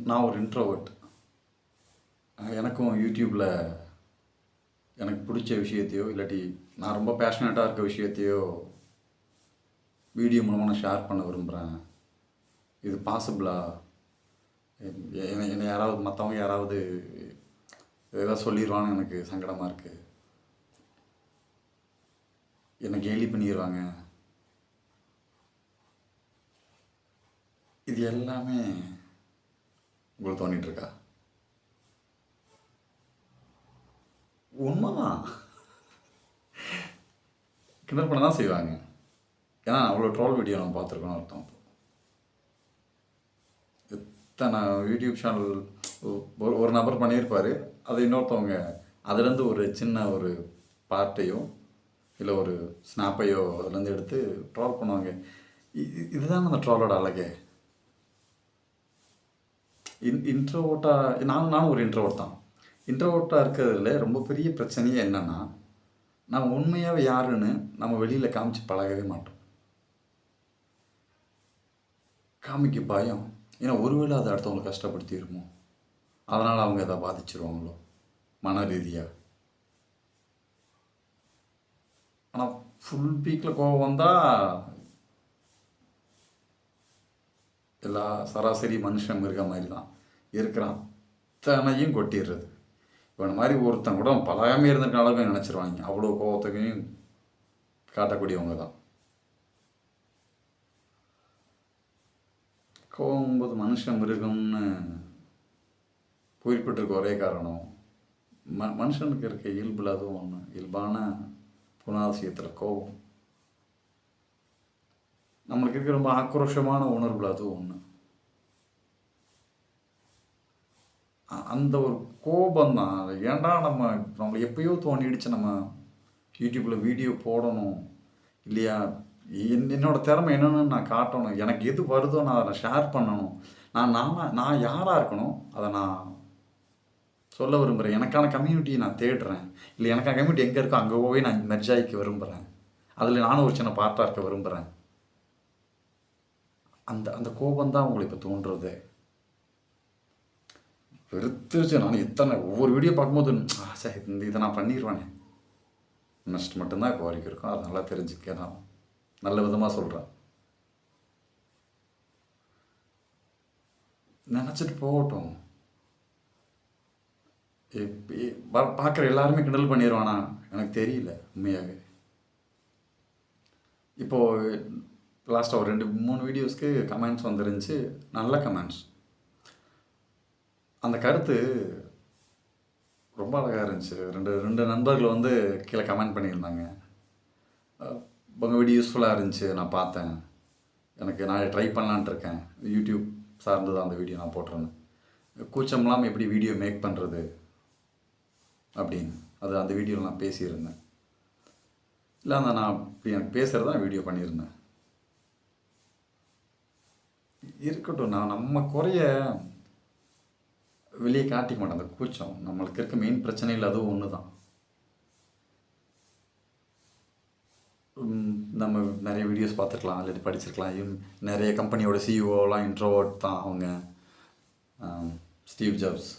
நான் ஒரு இன்ட்ரோவர்ட். எனக்கும் யூடியூப்பில் எனக்கு பிடிச்ச விஷயத்தையோ இல்லாட்டி நான் ரொம்ப பேஷனேட்டாக இருக்க விஷயத்தையோ வீடியோ மூலமாக நான் ஷேர் பண்ண விரும்புகிறேன். இது பாசிபிளா? என்னை யாராவது மற்றவங்க யாராவது ஏதாவது சொல்லிடுவான்னு எனக்கு சங்கடமாக இருக்குது. என்னை கேலி பண்ணிடுவாங்க. இது எல்லாமே உங்களுக்கு தோணிகிட்ருக்கா? உண்மைதான். கிண்டல் பண்ண தான் செய்வாங்க. ஏன்னா அவ்வளோ ட்ரோல் வீடியோ நம்ம பார்த்துருக்கோன்னு அர்த்தம். இத்தனை யூடியூப் சேனல் ஒரு நபர் பண்ணியிருப்பார். அதை இன்னொருத்தவங்க அதுலேருந்து ஒரு சின்ன ஒரு பார்ட்டையோ இல்லை ஒரு ஸ்னாப்பையோ அதுலேருந்து எடுத்து ட்ரோல் பண்ணுவாங்க. இதுதான் அந்த ட்ரோலோட அழகே. இன்ட்ரோவோட்டாக நானும் ஒரு இன்ட்ரோவோட் தான். இன்ட்ரோவோட்டாக இருக்கிறதுல ரொம்ப பெரிய பிரச்சனையே என்னென்னா, நம்ம உண்மையாகவே யாருன்னு நம்ம வெளியில் காமிச்சு பழகவே மாட்டோம். காமிக்க பயம். ஏன்னா ஒருவேளை அதை அடுத்தவங்களை கஷ்டப்படுத்திடுமோ, அதனால் அவங்க எதை பாதிச்சிருவாங்களோ மன ரீதியாக. ஆனால் ஃபுல் பீக்கில் கோவம் வந்தால் எல்லா சராசரி மனுஷன் இருக்க மாதிரி தான் இருக்கிறான், அத்தனையும் கொட்டிடுறது. இவனை மாதிரி ஒருத்தன் கூட பழகாமே இருந்திருக்க அளவுக்கு நினச்சிருவாங்க. அவ்வளோ கோவத்தையும் காட்டக்கூடியவங்க தான். கோவம்போது மனுஷன் மிருகம்னு குறிப்பிட்டிருக்க ஒரே காரணம், மனுஷனுக்கு இருக்க இயல்பில் அதுவும் ஒன்று. இயல்பான குணாதிசயத்தில் கோபம். நம்மளுக்கு இருக்க ரொம்ப ஆக்ரோஷமான உணர்வுகள் அதுவும் ஒன்று. அந்த ஒரு கோபம் தான். ஏன்டா நம்மளை எப்பயோ தோண்டிடுச்சு நம்ம யூடியூப்பில் வீடியோ போடணும் இல்லையா, என்னோட திறமை என்னென்னு நான் காட்டணும், எனக்கு எது வருதோ நான் அதை ஷேர் பண்ணணும், நான் யாராக இருக்கணும் அதை நான் சொல்ல விரும்புகிறேன். எனக்கான கம்யூனிட்டியை நான் தேடுறேன். இல்லை எனக்கான கம்யூனிட்டி எங்கே இருக்கோ அங்கே போய் நான் மெர்ஜ் ஆகிக்க விரும்புகிறேன். அதில் நானும் ஒரு சின்ன பார்ட்டாக இருக்க விரும்புகிறேன். அந்த கோபந்தான் உங்களை இப்போ தோன்றுறது. வெறுத்துருச்சு. நான் ஒவ்வொரு வீடியோ பார்க்கும்போது சரி இதை நான் பண்ணிடுவேனே, நெக்ஸ்ட் மட்டும்தான் இப்போ வரைக்கும் இருக்கும். அதை நல்லா தெரிஞ்சுக்க நான் நல்ல விதமாக சொல்கிறேன். நினச்சிட்டு போகட்டும். பார்க்குற எல்லாருமே கிண்டல் பண்ணிடுவானா எனக்கு தெரியல உண்மையாகவே. இப்போது லாஸ்ட்டாக ஒரு 2-3 வீடியோஸ்க்கு கமெண்ட்ஸ் வந்துருந்துச்சு, நல்ல கமெண்ட்ஸ். அந்த கருத்து ரொம்ப அழகாக இருந்துச்சு. ரெண்டு நண்பர்கள் வந்து கீழே கமெண்ட் பண்ணியிருந்தாங்க. உங்கள் வீடியோ யூஸ்ஃபுல்லாக இருந்துச்சு, நான் பார்த்தேன், நான் ட்ரை பண்ணலான்ட்டு இருக்கேன். யூடியூப் சார்ந்து தான் அந்த வீடியோ நான் போட்டிருந்தேன். கூச்சம் இல்லாமல் எப்படி வீடியோ மேக் பண்ணுறது அப்படின்னு அந்த வீடியோவில் நான் பேசியிருந்தேன். இல்லை நான் இப்படி எனக்கு பேசுகிறது தான் வீடியோ பண்ணியிருந்தேன். இருக்கட்டும், நம்ம குறைய வெளியே காட்டிக்க மாட்டோம். அந்த கூச்சம் நம்மளுக்கு இருக்க மெயின் பிரச்சனையில் அதுவும் ஒன்று தான். நம்ம நிறைய வீடியோஸ் பார்த்துருக்கலாம், இல்லாட்டி படிச்சிருக்கலாம். நிறைய கம்பெனியோட சிஇஓலாம் இன்ட்ரோவர்ட் தான் அவங்க. ஸ்டீவ் ஜாப்ஸ்,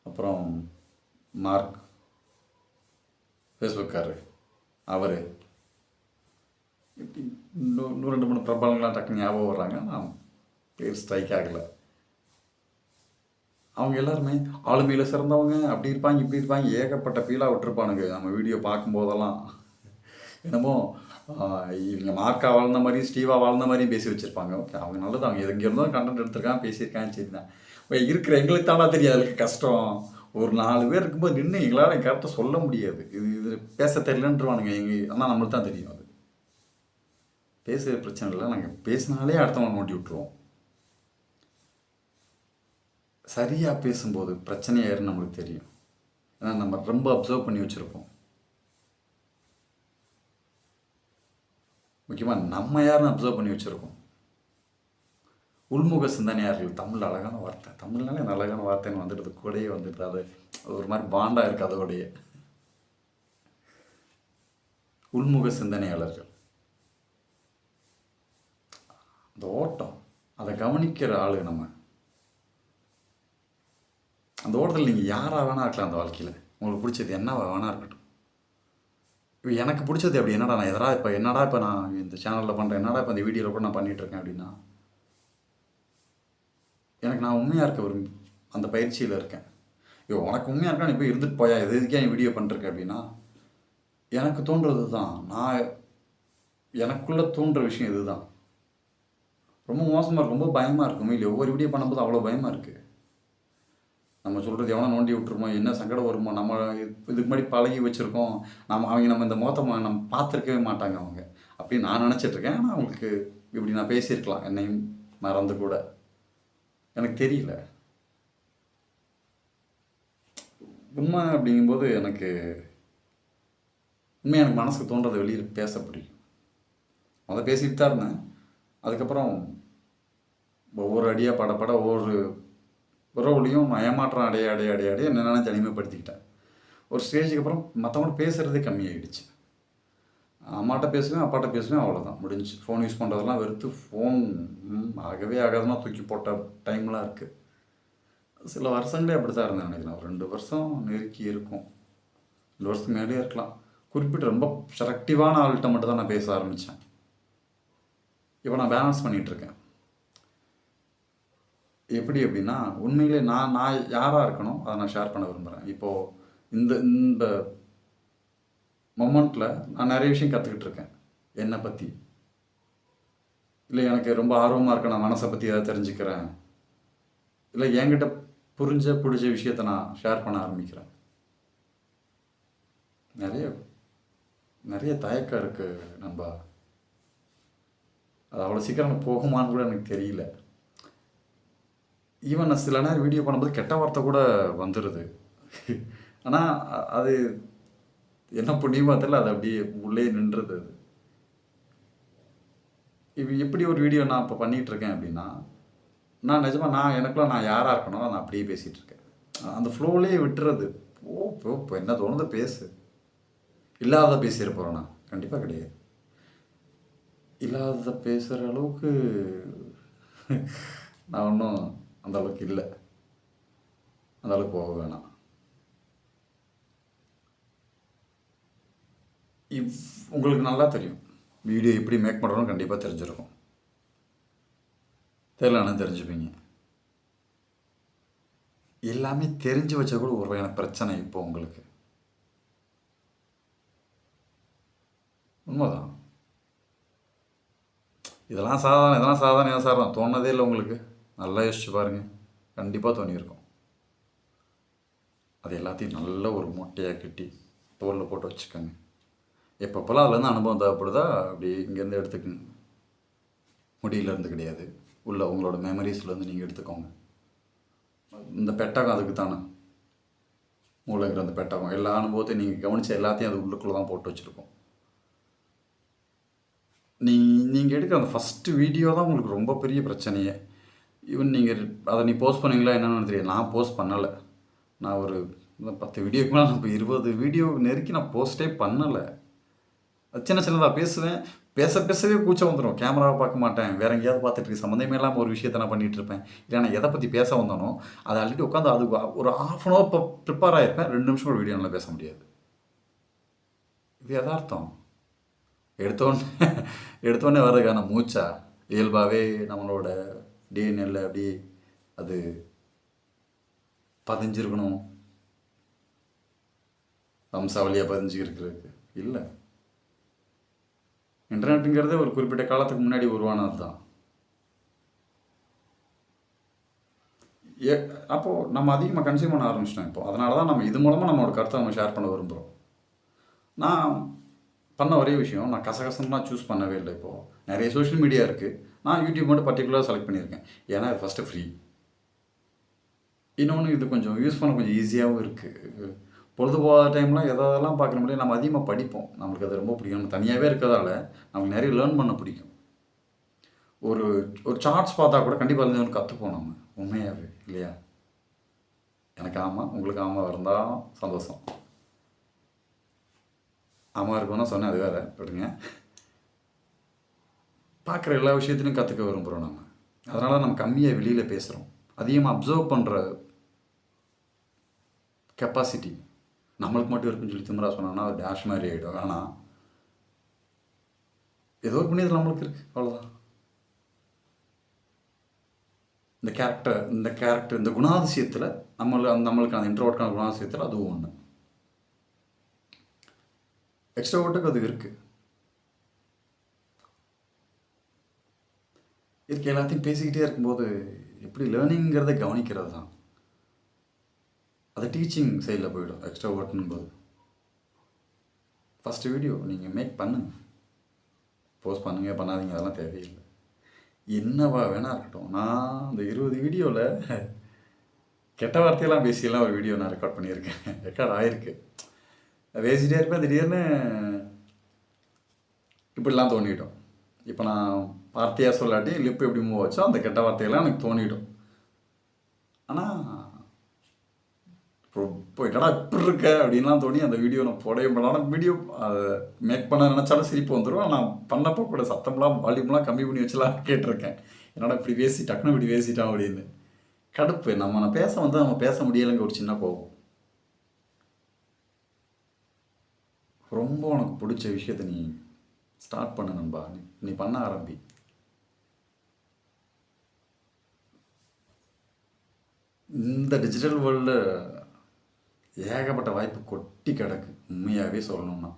அப்புறம் மார்க் ஃபேஸ்புக்காரு, அவர் இப்படி இன்னும் 2-3 பிரபலங்களாம் டக்குன்னு ஞாபகம் வர்றாங்க. நான் பேர் ஸ்ட்ரைக் ஆகலை. அவங்க எல்லாருமே ஆளுமையில் சிறந்தவங்க, அப்படி இருப்பாங்க இப்படி இருப்பாங்க, ஏகப்பட்ட பீலாக விட்டுருப்பானுங்க நம்ம வீடியோ பார்க்கும்போதெல்லாம். என்னமோ இவங்க மார்க்காக வாழ்ந்த மாதிரி ஸ்டீவாக வாழ்ந்த மாதிரியும் பேசி வச்சுருப்பாங்க. ஓகே, அவங்க நல்லது, அவங்க எங்கே இருந்தோ கண்டென்ட் எடுத்திருக்காங்க, பேசியிருக்காங்க, சரி தான். இருக்கிற எங்களுக்கு தானா தெரியாது அதுக்கு கஷ்டம். ஒரு 4 பேர் இருக்கும்போது நின்று எங்களால் கரெக்டாக சொல்ல முடியாது. இது பேச தெரியலன்றவானுங்க ஆனால் நம்மளுக்கு தான் தெரியும். அது பேசுகிற பிரச்சனை இல்லை, நாங்கள் பேசினாலே அடுத்தவங்க நோண்டி விட்டுருவோம். சரியாக பேசும்போது பிரச்சனையாயிருன்னு நம்மளுக்கு தெரியும். ஏன்னா நம்ம ரொம்ப அப்சர்வ் பண்ணி வச்சுருப்போம். முக்கியமாக நம்ம யாருன்னு அப்சர்வ் பண்ணி வச்சுருக்கோம். உள்முக சிந்தனையார்கள், தமிழ் அழகான வார்த்தை, தமிழ்னாலே அழகான வார்த்தைன்னு வந்துடுது, கூடயே வந்துடுது. அது ஒரு மாதிரி பாண்டாக இருக்குது அதோடைய. உள்முக சிந்தனையாளர்கள், அந்த ஓட்டம், அதை கவனிக்கிற ஆளு நம்ம. அந்த ஓட்டத்தில் நீங்கள் யாராக வேணா இருக்கலாம் அந்த வாழ்க்கையில். உங்களுக்கு பிடிச்சது என்ன வேணா இருக்கட்டும். இப்போ எனக்கு பிடிச்சது அப்படி என்னடா நான் என்னடா இப்போ நான் இந்த சேனலில் பண்ணுறேன், என்னடா இப்போ இந்த வீடியோவில் கூட நான் பண்ணிகிட்ருக்கேன் அப்படின்னா, எனக்கு நான் உண்மையாக இருக்க ஒரு அந்த பயிற்சியில் இருக்கேன். ஐயோ உனக்கு உண்மையாக இருக்கா, நீ போய் இருந்துட்டு போயா, எதுக்கே நீ வீடியோ பண்ணிருக்க அப்படின்னா, எனக்கு தோன்றது தான். எனக்குள்ளே தோன்ற விஷயம் இதுதான். ரொம்ப மோசமாக இருக்கும், ரொம்ப பயமாக இருக்கும். இல்லை ஒவ்வொரு வீடியோ பண்ணும்போது அவ்வளோ பயமாக இருக்குது. நம்ம சொல்கிறது எவனோ நோண்டி விட்டுருமோ, என்ன சங்கடம் வருமோ, நம்ம இதுக்கு முன்னாடி பழகி வச்சுருக்கோம், நம்ம இந்த மோத்த நம்ம பார்த்துருக்கவே மாட்டாங்க அவங்க அப்படின்னு நான் நினச்சிட்ருக்கேன். ஆனால் அவங்களுக்கு இப்படி நான் பேசியிருக்கலாம், என்னையும் மறந்து கூட. எனக்கு தெரியல. உண்மை அப்படிங்கும்போது எனக்கு மனசுக்கு தோன்றதை வெளியே பேச பிடிக்கும். அதை பேசிட்டு தான் இருந்தேன். அதுக்கப்புறம் ஒவ்வொரு அடியாக படப்பட ஒவ்வொரு உறவுலையும் நான் ஏமாற்றம் அடைய என்ன நினச்சி தனிமைப்படுத்திக்கிட்டேன். ஒரு ஸ்டேஜுக்கு அப்புறம் மற்றவங்க பேசுகிறதே கம்மியாகிடுச்சு. அம்மாட்ட பேசுவேன், அப்பாட்ட பேசுவேன், அவ்வளோதான் முடிஞ்சு. ஃபோன் யூஸ் பண்ணுறதெல்லாம் வெறுத்து ஃபோன் ஆகாதுன்னா தூக்கி போட்ட டைம்லாம் இருக்குது. சில வருஷங்களே அப்படி தான் இருந்தேன் நினைக்கிறேன். ஒரு 2 வருஷம் நெருக்கி இருக்கும், 2 வருஷத்துக்கு மேலேயே இருக்கலாம். குறிப்பிட்ட ரொம்ப செலக்டிவான ஆள்கிட்ட மட்டும் தான் நான் பேச ஆரம்பித்தேன். இப்போ நான் பேலன்ஸ் பண்ணிகிட்ருக்கேன். எப்படி அப்படின்னா, உண்மையிலே நான் யாராக இருக்கணும் அதை நான் ஷேர் பண்ண விரும்புகிறேன். இப்போது இந்த மொமெண்ட்டில் நான் நிறைய விஷயம் கற்றுக்கிட்டு இருக்கேன் என்னை பற்றி. இல்லை எனக்கு ரொம்ப ஆர்வமாக இருக்க, நான் மனசை பற்றி ஏதாவது தெரிஞ்சுக்கிறேன், இல்லை என்கிட்ட பிடிச்ச விஷயத்தை நான் ஷேர் பண்ண ஆரம்பிக்கிறேன். நிறைய தயக்கம் இருக்குது நண்பா. அது அவ்வளோ சீக்கிரம் போகுமான்னு கூட எனக்கு தெரியல. ஈவன் நான் சில நேரம் வீடியோ பண்ணும்போது கெட்ட வார்த்தை கூட வந்துடுது. ஆனால் அது என்ன புண்ணியமா தெரியல, அது அப்படியே உள்ளே நின்றுது. அது இப்போ எப்படி ஒரு வீடியோ நான் இப்போ பண்ணிகிட்ருக்கேன் அப்படின்னா, நான் நிஜமாக எனக்குலாம் நான் யாராக இருக்கணும் நான் அப்படியே பேசிகிட்டு இருக்கேன். அந்த ஃப்ளோவிலே விட்டுறது. இப்போ என்ன தோணுது பேசு. இல்லாத பேசிட போகிறேன் நான்? கண்டிப்பாக கிடையாது. இல்லாத பேசுகிற அளவுக்கு நான் ஒன்றும் அந்த அளவுக்கு இல்லை, அந்த அளவுக்கு போக வேணாம். உங்களுக்கு நல்லா தெரியும் வீடியோ எப்படி மேக் பண்ணுறோன்னு, கண்டிப்பாக தெரிஞ்சிருக்கும். தெரியலன்னா தெரிஞ்சுப்பீங்க. எல்லாமே தெரிஞ்சு வச்ச கூட ஒரு வகையான பிரச்சனை இப்போ உங்களுக்கு. உண்மைதான். இதெல்லாம் சாதாரணம் தோணதே இல்லை உங்களுக்கு. நல்லா யோசிச்சு பாருங்கள், கண்டிப்பாக தோணியிருக்கும். அது எல்லாத்தையும் நல்ல ஒரு மூட்டையாக கட்டி தோலில் போட்டு வச்சுக்கோங்க. எப்பப்போலாம் அதுலேருந்து அனுபவம் தேவைப்படுதா அப்படி இங்கேருந்து எடுத்துக்கோங்க. முடியிலேருந்து கிடையாது, உள்ள உங்களோட மெமரிஸ்லேருந்து நீங்கள் எடுத்துக்கோங்க. இந்த பெட்டகம் அதுக்கு தானே, மூளைங்கிற அந்த பெட்டகம் எல்லா அனுபவத்தையும் நீங்கள் கவனித்த எல்லாத்தையும் அது உள்ளுக்குள்ளே தான் போட்டு வச்சுருக்கோம். நீங்கள் எடுக்கிற அந்த ஃபஸ்ட்டு வீடியோ தான் உங்களுக்கு ரொம்ப பெரிய பிரச்சனையே. ஈவன் நீங்கள் அதை போஸ்ட் பண்ணுவீங்களா என்னென்னு தெரியாது. நான் போஸ்ட் பண்ணலை. நான் ஒரு 10 வீடியோக்கு மேலே நான் இப்போ 20 வீடியோ நெருக்கி நான் போஸ்ட்டே பண்ணலை. சின்னதாக பேசுவேன். பேசவே கூச்சம் வந்துடும். கேமராவை பார்க்க மாட்டேன், வேறு எங்கேயாவது பார்த்துட்டு சம்மந்தமே இல்லாமல் ஒரு விஷயத்தை நான் பண்ணிகிட்டு இருப்பேன். இல்லை நான் எதை பற்றி பேச வந்தானோ அதை ஆல்ரெடி உட்காந்து அது ஒரு 1/2 hour இப்போ ப்ரிப்பேர் ஆகிருப்பேன். 2 நிமிஷம் ஒரு வீடியோ நல்லா பேச முடியாது. இது யதார்த்தம். எடுத்தோடனே வர்றதுக்கான மூச்சா இயல்பாகவே நம்மளோட டிஎன்ஏல அப்படி அது பதிஞ்சிருக்கணும், வம்சாவளியாக பதிஞ்சுக்கிறதுக்கு இல்லை. இன்டர்நெட்டுங்கிறதே ஒரு குறிப்பிட்ட காலத்துக்கு முன்னாடி உருவானது தான். அப்போது நம்ம அதிகமாக கன்சியூம் பண்ண ஆரம்பிச்சிட்டோம் இப்போ. அதனால தான் நம்ம இது மூலமாக நம்மளோட கருத்தை நம்ம ஷேர் பண்ண விரும்புகிறோம். நான் பண்ண ஒரே விஷயம், நான் கசகசம்லாம் சூஸ் பண்ணவே இல்லை. இப்போது நிறைய சோஷியல் மீடியா இருக்குது, நான் யூடியூப் மட்டும் பர்டிகுலராக செலக்ட் பண்ணியிருக்கேன். ஏன்னா இது ஃபஸ்ட்டு ஃப்ரீ, இன்னொன்று இது கொஞ்சம் யூஸ் பண்ண கொஞ்சம் ஈஸியாகவும் இருக்குது. பொழுதுபோகாத டைம்லாம் எதெல்லாம் பார்க்குற முடியும். நம்ம அதிகமாக படிப்போம், நம்மளுக்கு அது ரொம்ப பிடிக்கும். நம்ம தனியாகவே இருக்கிறதால நமக்கு நிறைய லேர்ன் பண்ண பிடிக்கும். ஒரு சார்ட்ஸ் பார்த்தா கூட கண்டிப்பாக இருந்து ஒன்று கற்றுப்போம் நம்ம, உண்மையாகவே இல்லையா? எனக்கு ஆமாம், உங்களுக்கு ஆமாம் இருந்தால் சந்தோஷம். ஆமாம் இருக்கும்னா சொன்னேன், அது வேறு விடுங்க. பார்க்குற எல்லா விஷயத்துலையும் கற்றுக்க விரும்புகிறோம் நம்ம. அதனால் நம்ம கம்மியாக வெளியில் பேசுகிறோம். அதிகமாக அப்சர்வ் பண்ணுற கெப்பாசிட்டி நம்மளுக்கு மட்டும் இருக்குன்னு சொல்லி திமிரா சொன்னாங்கன்னா அது டேஷ் மாதிரி ஆகிடும். ஆனால் ஏதோ ஒரு புண்ணியத்தில் நம்மளுக்கு இருக்குது, அவ்வளோதான். இந்த குணாதிசயத்தில் நம்மளுக்கு அந்த இன்ட்ரோவர்ட்கான குணாதிசயத்தில் அதுவும் ஒன்று. எக்ஸ்ட்ரோவர்ட்டுக்கு அது இருக்குது. இதுக்கு எல்லாத்தையும் பேசிக்கிட்டே இருக்கும்போது எப்படி லேர்னிங்கிறத கவனிக்கிறது தான். அது டீச்சிங் சைடில் போயிடும் எக்ஸ்ட்ரோவர்ட்னும் போது. ஃபஸ்ட்டு வீடியோ நீங்கள் மேக் பண்ணுங்கள், போஸ்ட் பண்ணுங்க, பண்ணாதீங்க, அதெல்லாம் தேவையில்லை. என்னவா வேணா இருக்கட்டும். நான் அந்த 20 வீடியோவில் கெட்ட வார்த்தையெல்லாம் பேசியெல்லாம் ஒரு வீடியோ நான் ரெக்கார்ட் பண்ணியிருக்கேன். ரெக்கார்ட் ஆகிருக்கு. பேசிகிட்டே இருப்பேன், திடீர்னு இப்படிலாம் தோணிட்டோம். இப்போ நான் வார்த்தையாக சொல்லாட்டி லிப் எப்படி மூவ் வச்சோ அந்த கெட்ட வார்த்தையெல்லாம் எனக்கு தோணிடும். ஆனால் இப்போ என்னடா இப்படி இருக்க அப்படின்லாம் தோணி அந்த வீடியோ நான் போடவே பண்ணலாம். வீடியோ அதை மேக் பண்ண நினச்சாலும் சிரிப்பு வந்துடும். நான் பண்ணப்போ கூட சத்தம்லாம் வால்யூம்லாம் கம்மி பண்ணி வச்சுலாம் கேட்டிருக்கேன். என்னடா இப்படி டக்குன்னு இப்படி பேசிட்டான் அப்படின்னு. கடுப்பு. நம்ம பேச முடியலைங்க ஒரு சின்ன கோபம். ரொம்ப உனக்கு பிடிச்ச விஷயத்த நீ ஸ்டார்ட் பண்ண நண்பா. நீ பண்ண ஆரம்பி. இந்த டிஜிட்டல் வேர்ல்டில் ஏகப்பட்ட வாய்ப்பு கொட்டி கிடக்கு. உண்மையாகவே சொல்லணும்னா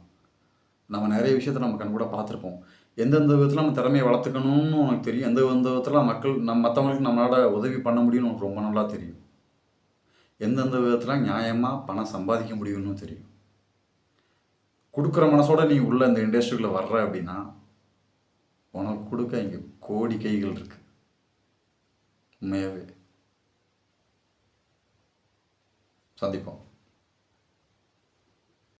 நம்ம நிறைய விஷயத்த நம்ம கண் கூட பார்த்துருப்போம். எந்தெந்த விதத்தில் நம்ம திறமையை வளர்த்துக்கணும்னு உனக்கு தெரியும். எந்தெந்த விதத்தில் மற்றவங்களுக்கு நம்மளால் உதவி பண்ண முடியும்னு உனக்கு ரொம்ப நல்லா தெரியும். எந்தெந்த விதத்தில் நியாயமாக பணம் சம்பாதிக்க முடியும்னு தெரியும். கொடுக்குற மனசோட நீ உள்ள இந்த இண்டஸ்ட்ரிக்குள்ளே வர்ற அப்படின்னா உனக்கு கொடுக்க இங்கே கோடி கைகள் இருக்கு. உண்மையாகவே. சந்திப்போம்.